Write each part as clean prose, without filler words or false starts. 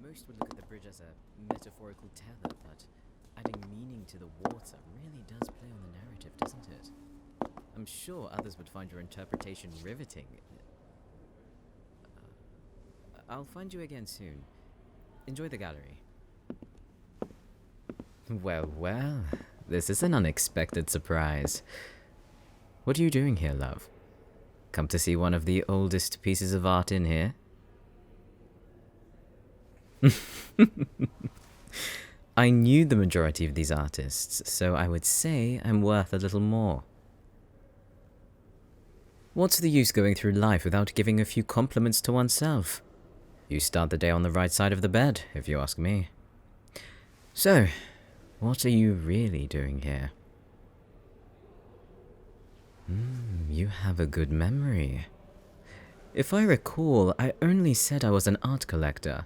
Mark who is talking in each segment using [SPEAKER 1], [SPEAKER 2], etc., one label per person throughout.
[SPEAKER 1] Most would look at the bridge as a metaphorical tether, but adding meaning to the water really does play on the narrative, doesn't it? I'm sure others would find your interpretation riveting. I'll find you again soon. Enjoy the gallery. Well, well, this is an unexpected surprise. What are you doing here, love? Come to see one of the oldest pieces of art in here? I knew the majority of these artists, so I would say I'm worth a little more. What's the use going through life without giving a few compliments to oneself? You start the day on the right side of the bed, if you ask me. So, what are you really doing here? You have a good memory. If I recall, I only said I was an art collector.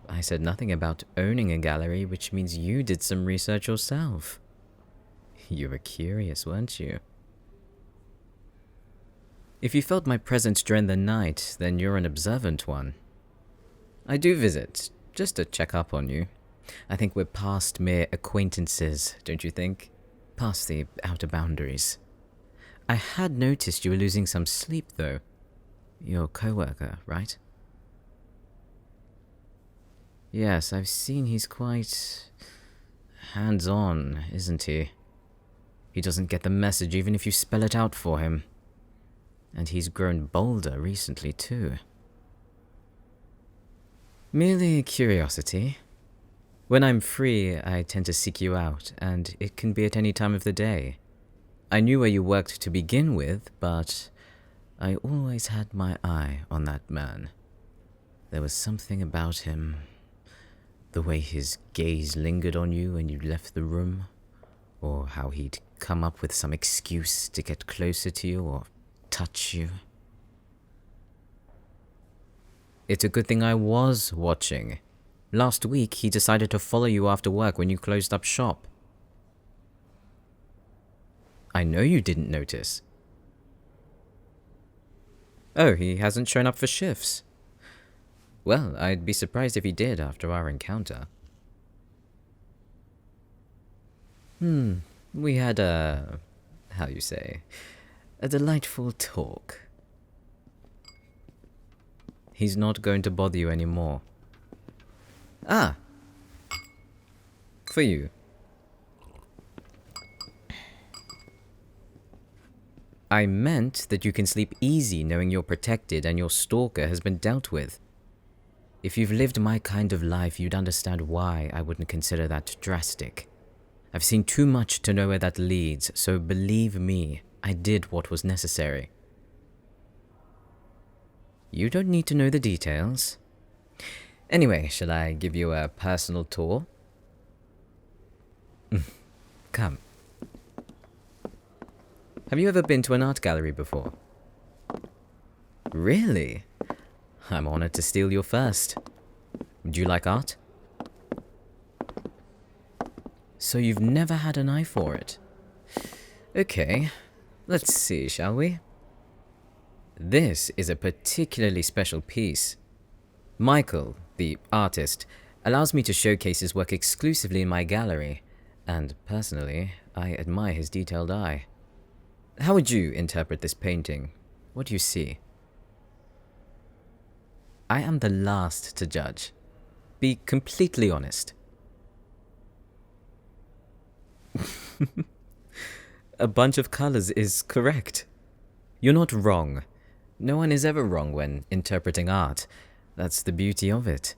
[SPEAKER 1] I said nothing about owning a gallery, which means you did some research yourself. You were curious, weren't you? If you felt my presence during the night, then you're an observant one. I do visit, just to check up on you. I think we're past mere acquaintances, don't you think? Past the outer boundaries. I had noticed you were losing some sleep, though. Your co-worker, right? Yes, I've seen he's quite hands-on, isn't he? He doesn't get the message even if you spell it out for him. And he's grown bolder recently, too. Merely curiosity. When I'm free, I tend to seek you out, and it can be at any time of the day. I knew where you worked to begin with, but I always had my eye on that man. There was something about him. The way his gaze lingered on you when you left the room, or how he'd come up with some excuse to get closer to you or touch you. It's a good thing I was watching. Last week, he decided to follow you after work when you closed up shop. I know you didn't notice. Oh, he hasn't shown up for shifts. Well, I'd be surprised if he did after our encounter. We had a delightful talk. He's not going to bother you anymore. Ah! For you. I meant that you can sleep easy knowing you're protected and your stalker has been dealt with. If you've lived my kind of life, you'd understand why I wouldn't consider that drastic. I've seen too much to know where that leads, so believe me, I did what was necessary. You don't need to know the details. Anyway, shall I give you a personal tour? Come. Have you ever been to an art gallery before? Really? I'm honored to steal your first. Would you like art? So you've never had an eye for it? Okay, let's see, shall we? This is a particularly special piece. Michael, the artist, allows me to showcase his work exclusively in my gallery, and personally, I admire his detailed eye. How would you interpret this painting? What do you see? I am the last to judge. Be completely honest. A bunch of colors is correct. You're not wrong. No one is ever wrong when interpreting art. That's the beauty of it.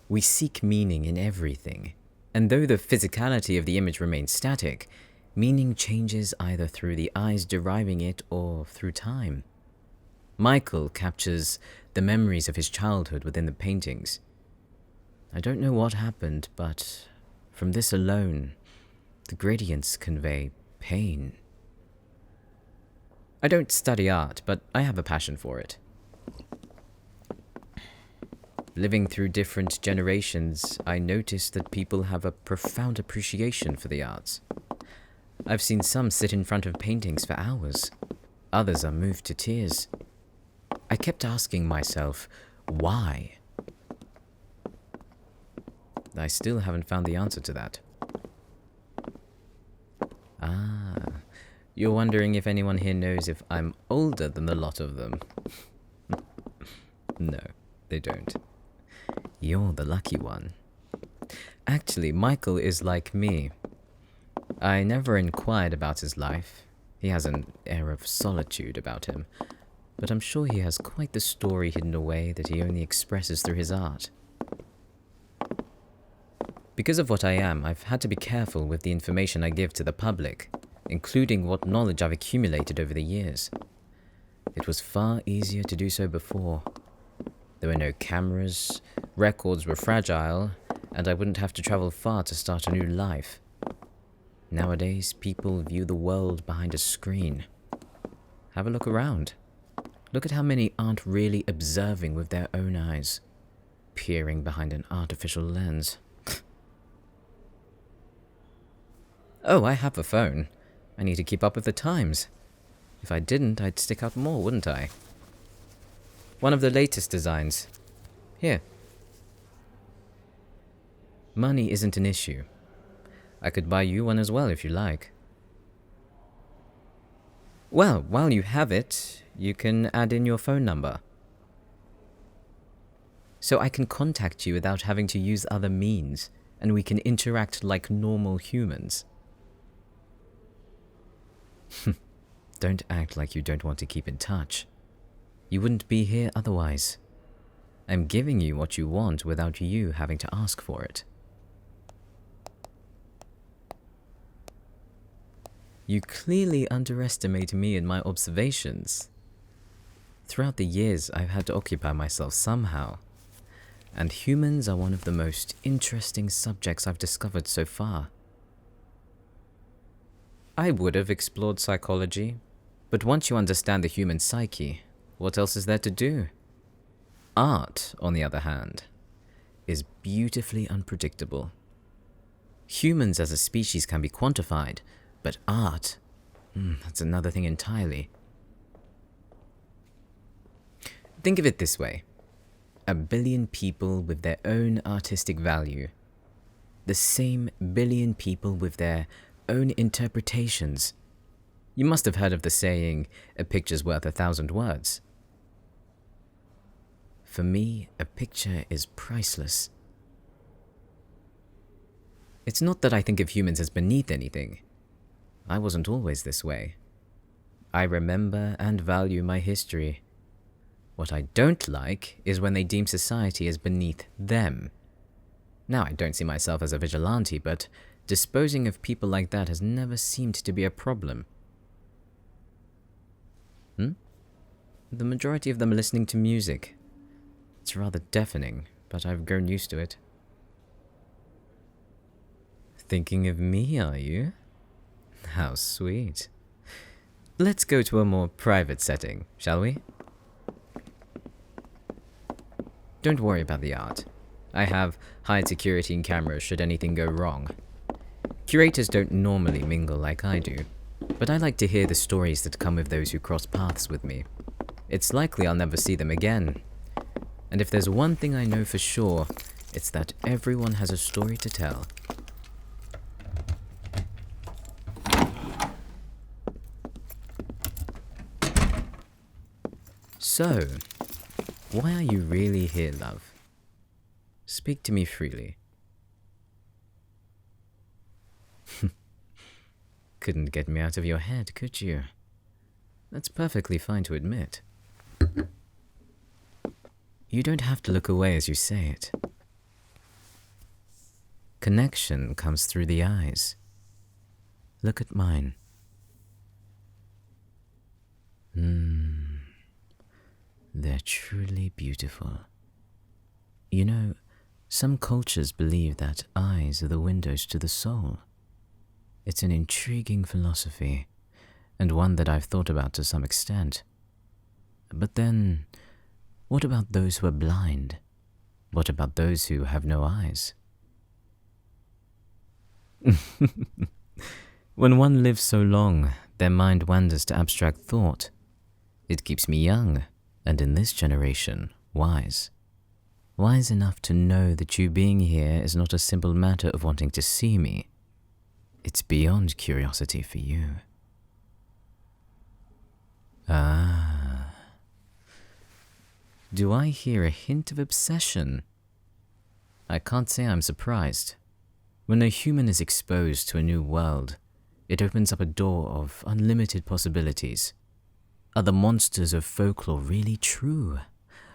[SPEAKER 1] We seek meaning in everything, and though the physicality of the image remains static, meaning changes either through the eyes deriving it or through time. Michael captures the memories of his childhood within the paintings. I don't know what happened, but from this alone, the gradients convey pain. I don't study art, but I have a passion for it. Living through different generations, I noticed that people have a profound appreciation for the arts. I've seen some sit in front of paintings for hours. Others are moved to tears. I kept asking myself, why? I still haven't found the answer to that. Ah, you're wondering if anyone here knows if I'm older than the lot of them. No, they don't. You're the lucky one. Actually, Michael is like me. I never inquired about his life. He has an air of solitude about him, but I'm sure he has quite the story hidden away that he only expresses through his art. Because of what I am, I've had to be careful with the information I give to the public, including what knowledge I've accumulated over the years. It was far easier to do so before. There were no cameras, records were fragile, and I wouldn't have to travel far to start a new life. Nowadays, people view the world behind a screen. Have a look around. Look at how many aren't really observing with their own eyes, peering behind an artificial lens. Oh, I have a phone. I need to keep up with the times. If I didn't, I'd stick out more, wouldn't I? One of the latest designs. Here. Money isn't an issue. I could buy you one as well if you like. Well, while you have it, you can add in your phone number. So I can contact you without having to use other means, and we can interact like normal humans. Don't act like you don't want to keep in touch. You wouldn't be here otherwise. I'm giving you what you want without you having to ask for it. You clearly underestimate me and my observations. Throughout the years, I've had to occupy myself somehow, and humans are one of the most interesting subjects I've discovered so far. I would have explored psychology, but once you understand the human psyche, what else is there to do? Art, on the other hand, is beautifully unpredictable. Humans as a species can be quantified, but art, that's another thing entirely. Think of it this way. 1 billion people with their own artistic value. The same billion people with their own interpretations. You must have heard of the saying, a picture's worth 1,000 words. For me, a picture is priceless. It's not that I think of humans as beneath anything. I wasn't always this way. I remember and value my history. What I don't like is when they deem society as beneath them. Now, I don't see myself as a vigilante, but disposing of people like that has never seemed to be a problem. The majority of them are listening to music. It's rather deafening, but I've grown used to it. Thinking of me, are you? How sweet. Let's go to a more private setting, shall we? Don't worry about the art. I have high security and cameras should anything go wrong. Curators don't normally mingle like I do, but I like to hear the stories that come with those who cross paths with me. It's likely I'll never see them again. And if there's one thing I know for sure, it's that everyone has a story to tell. So, why are you really here, love? Speak to me freely. Couldn't get me out of your head, could you? That's perfectly fine to admit. You don't have to look away as you say it. Connection comes through the eyes. Look at mine. They're truly beautiful. You know, some cultures believe that eyes are the windows to the soul. It's an intriguing philosophy, and one that I've thought about to some extent. But then, what about those who are blind? What about those who have no eyes? When one lives so long, their mind wanders to abstract thought. It keeps me young, and in this generation, wise. wise enough to know that you being here is not a simple matter of wanting to see me. It's beyond curiosity for you. Ah. Do I hear a hint of obsession? I can't say I'm surprised. When a human is exposed to a new world, it opens up a door of unlimited possibilities. Are the monsters of folklore really true?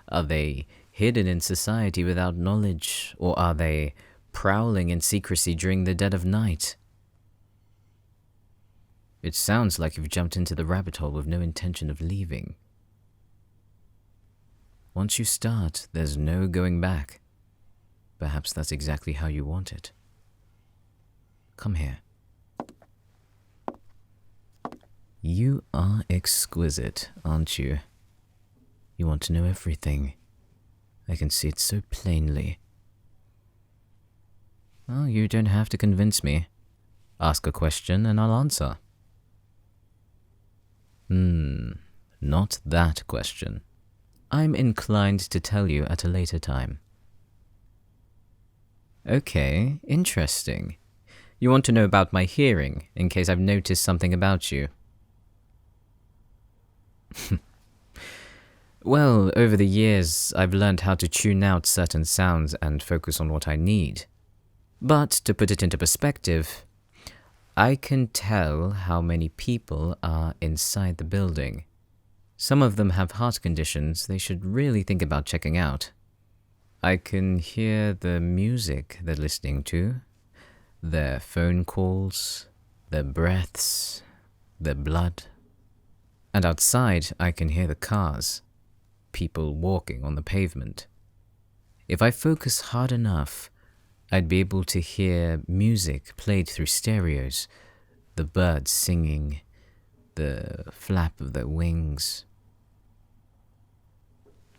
[SPEAKER 1] Are they hidden in society without knowledge, or are they prowling in secrecy during the dead of night? It sounds like you've jumped into the rabbit hole with no intention of leaving. Once you start, there's no going back. Perhaps that's exactly how you want it. Come here. You are exquisite, aren't you? You want to know everything. I can see it so plainly. Oh, you don't have to convince me. Ask a question and I'll answer. Not that question. I'm inclined to tell you at a later time. Okay, interesting. You want to know about my hearing, in case I've noticed something about you. Well, over the years, I've learned how to tune out certain sounds and focus on what I need. But to put it into perspective, I can tell how many people are inside the building. Some of them have heart conditions they should really think about checking out. I can hear the music they're listening to, their phone calls, their breaths, their blood. And outside, I can hear the cars, people walking on the pavement. If I focus hard enough, I'd be able to hear music played through stereos, the birds singing, the flap of their wings.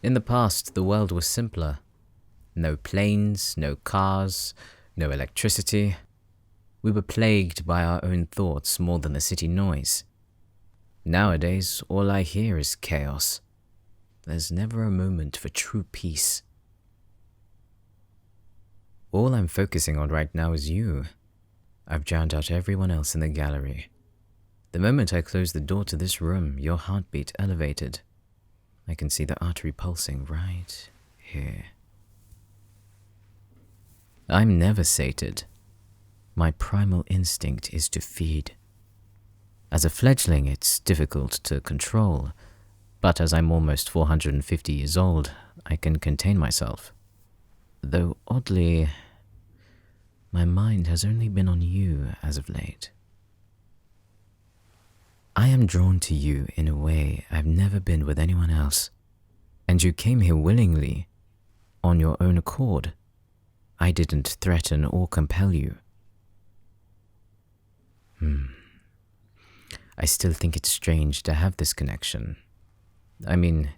[SPEAKER 1] In the past, the world was simpler. No planes, no cars, no electricity. We were plagued by our own thoughts more than the city noise. Nowadays, all I hear is chaos. There's never a moment for true peace. All I'm focusing on right now is you. I've drowned out everyone else in the gallery. The moment I closed the door to this room, your heartbeat elevated. I can see the artery pulsing right here. I'm never sated. My primal instinct is to feed. As a fledgling, it's difficult to control, but as I'm almost 450 years old, I can contain myself. Though oddly, my mind has only been on you as of late. I am drawn to you in a way I've never been with anyone else, and you came here willingly, on your own accord. I didn't threaten or compel you. I still think it's strange to have this connection. I mean,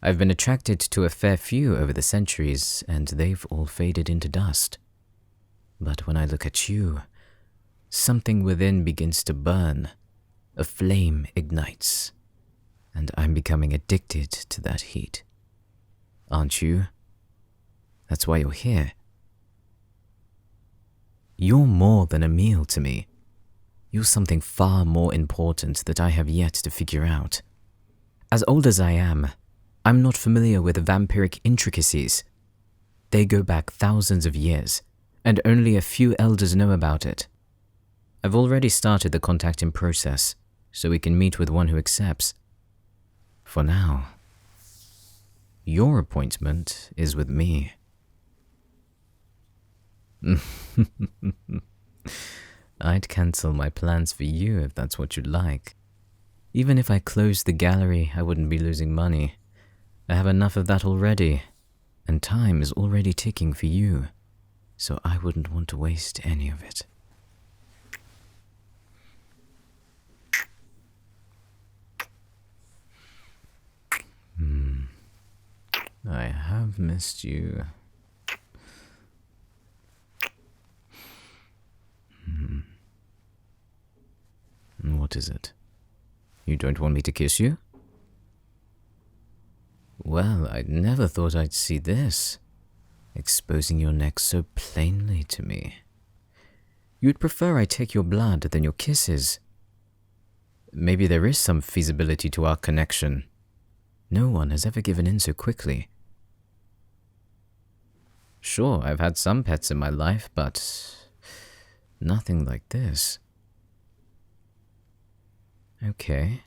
[SPEAKER 1] I've been attracted to a fair few over the centuries, and they've all faded into dust. But when I look at you, something within begins to burn. A flame ignites, and I'm becoming addicted to that heat. Aren't you? That's why you're here. You're more than a meal to me. You're something far more important that I have yet to figure out. As old as I am, I'm not familiar with vampiric intricacies. They go back thousands of years, and only a few elders know about it. I've already started the contacting process, so we can meet with one who accepts. For now, your appointment is with me. I'd cancel my plans for you if that's what you'd like. Even if I closed the gallery, I wouldn't be losing money. I have enough of that already, and time is already ticking for you, so I wouldn't want to waste any of it. I have missed you. What is it? You don't want me to kiss you? Well, I never thought I'd see this. exposing your neck so plainly to me. You'd prefer I take your blood than your kisses. Maybe there is some feasibility to our connection. No one has ever given in so quickly. Sure, I've had some pets in my life, but nothing like this. Okay,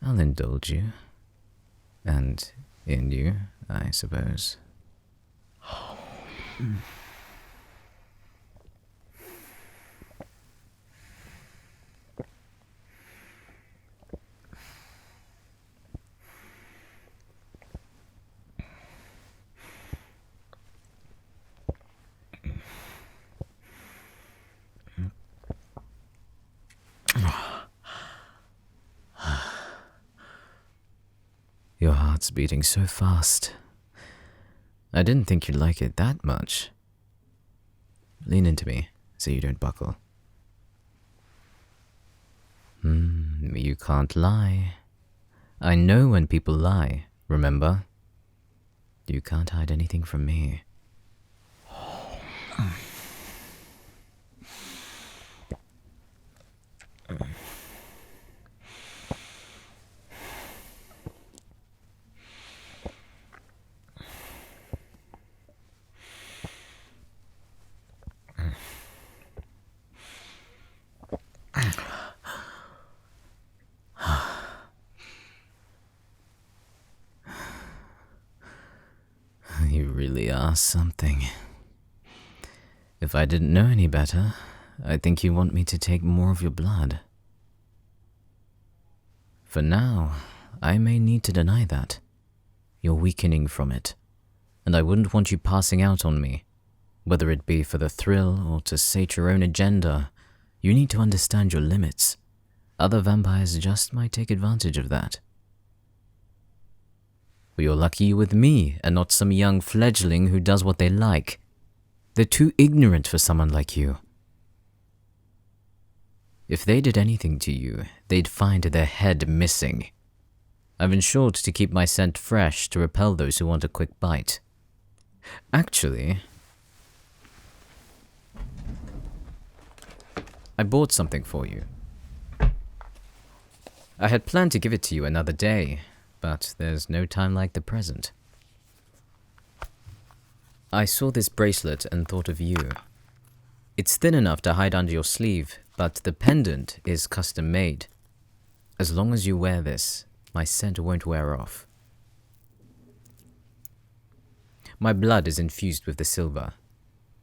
[SPEAKER 1] I'll indulge you. And in you, I suppose. Your heart's beating so fast. I didn't think you'd like it that much. Lean into me so you don't buckle. You can't lie. I know when people lie, remember? You can't hide anything from me. You really are something. If I didn't know any better, I think you want me to take more of your blood. For now, I may need to deny that. You're weakening from it, and I wouldn't want you passing out on me. Whether it be for the thrill or to sate your own agenda, you need to understand your limits. Other vampires just might take advantage of that. But you're lucky you're with me and not some young fledgling who does what they like. They're too ignorant for someone like you. If they did anything to you, they'd find their head missing. I've ensured to keep my scent fresh to repel those who want a quick bite. Actually, I bought something for you. I had planned to give it to you another day, but there's no time like the present. I saw this bracelet and thought of you. It's thin enough to hide under your sleeve, but the pendant is custom made. As long as you wear this, my scent won't wear off. My blood is infused with the silver.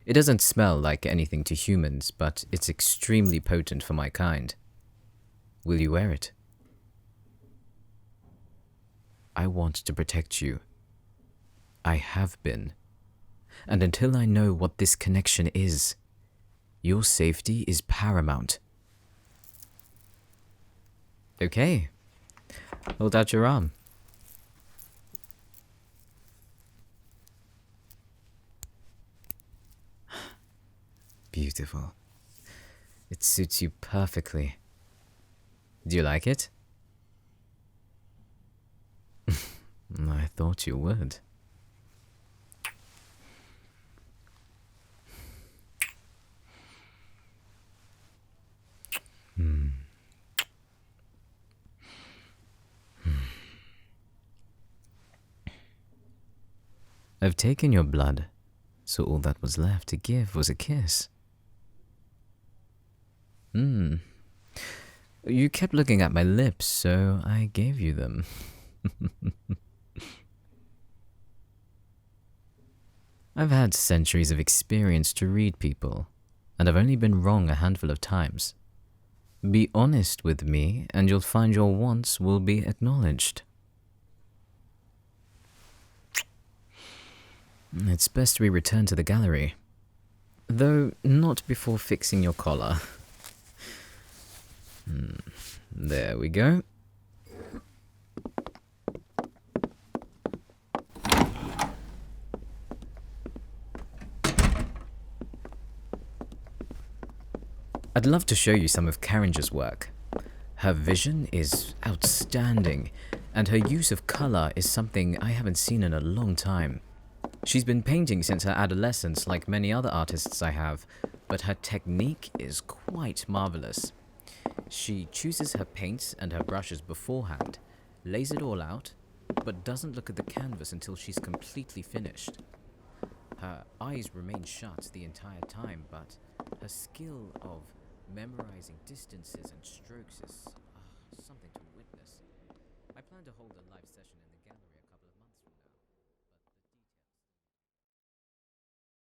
[SPEAKER 1] It doesn't smell like anything to humans, but it's extremely potent for my kind. Will you wear it? I want to protect you. I have been. And until I know what this connection is, your safety is paramount. Okay. Hold out your arm. Beautiful. It suits you perfectly. Do you like it? I thought you would. I've taken your blood, so all that was left to give was a kiss. You kept looking at my lips, so I gave you them. I've had centuries of experience to read people, and I've only been wrong a handful of times. Be honest with me, and you'll find your wants will be acknowledged. It's best we return to the gallery, though not before fixing your collar. There we go. I'd love to show you some of Karinja's work. Her vision is outstanding, and her use of color is something I haven't seen in a long time. She's been painting since her adolescence, like many other artists I have, but her technique is quite marvelous. She chooses her paints and her brushes beforehand, lays it all out, but doesn't look at the canvas until she's completely finished. Her eyes remain shut the entire time, but her skill of memorizing distances and strokes is something to witness. I plan to hold a live session in the gallery.